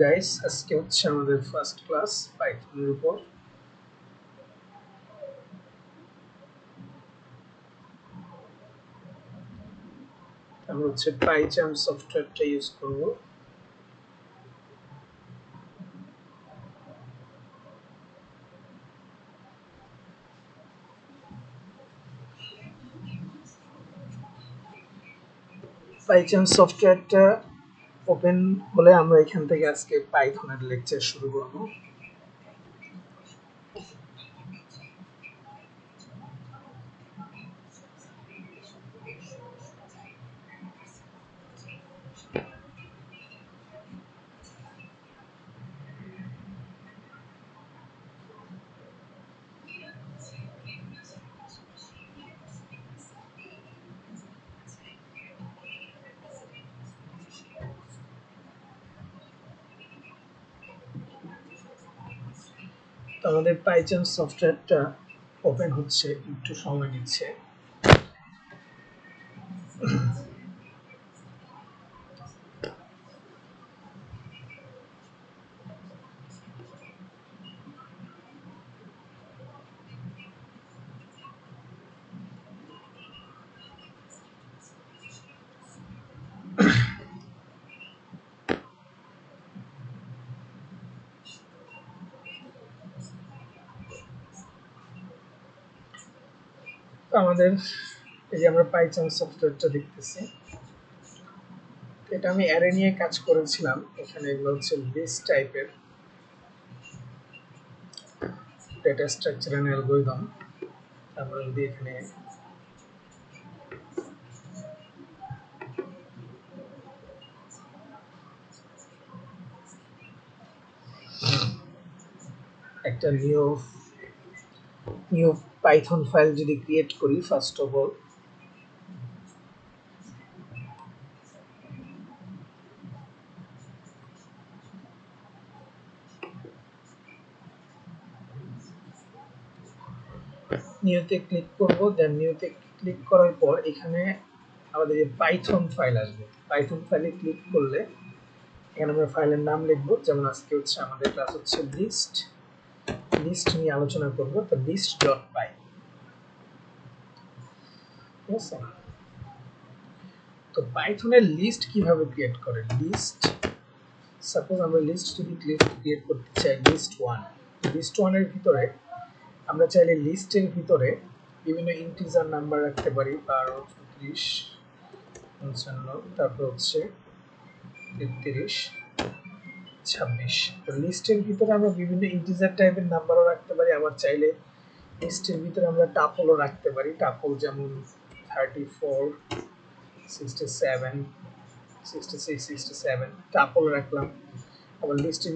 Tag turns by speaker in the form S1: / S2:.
S1: Guys, আজকে হচ্ছে আমাদের ফার্স্ট ক্লাস পাইথনের উপর। আমরা হচ্ছে পাইচার্ম সফটওয়্যারটা ইউজ করব। পাইচার্ম সফটওয়্যারটা ওপেন হলে আমরা এখান থেকে আজকে পাইথনের লেকচার শুরু করব। তো আমাদের পাইচার্ম সফটওয়্যারটা ওপেন হচ্ছে, একটু সময় নিচ্ছে। আমাদের এই যে আমরা পাইথন সফটওয়্যারটা দেখতেছি, এটা আমি অ্যারে নিয়ে কাজ করেছিলাম। এখানে এগুলো হচ্ছে লিস্ট টাইপের ডেটা স্ট্রাকচার এন্ড অ্যালগরিদম। আমরা যদি এখানে একটা নিউ পাইথন ফাইল যদি ক্রিয়েট করি, ফার্স্ট অফ অল নিউতে ক্লিক করব। দেন নিউতে ক্লিক করার পর এখানে আমাদের যে পাইথন ফাইল আসবে, পাইথন ফাইলে ক্লিক করলে এখানে আমরা ফাইলের নাম লিখব। যেমন আজকে হচ্ছে আমাদের ক্লাস হচ্ছে লিস্ট নিয়ে আলোচনা করব, তো লিস্ট ডট পাই। ঠিক আছে, তো পাইথনের লিস্ট কিভাবে ক্রিয়েট করে? লিস্ট, সাপোজ আমরা লিস্ট যদি ক্রিয়েট করতে চাই, লিস্ট ওয়ান এর ভিতরে আমরা চাইলে লিস্টের ভিতরে বিভিন্ন ইন্টিজার নাম্বার রাখতে পারি, 12, 34, 55, তারপর হচ্ছে 33, 26। তো লিস্টের ভিতরে আমরা বিভিন্ন ইন্টিজার টাইপের নাম্বারও রাখতে পারি। আবার চাইলে লিস্টের ভিতরে আমরা টাপলও রাখতে পারি। টাপল যেমন 34, 67, 66, 67 টাপল রাখলাম। আবার লিস্টের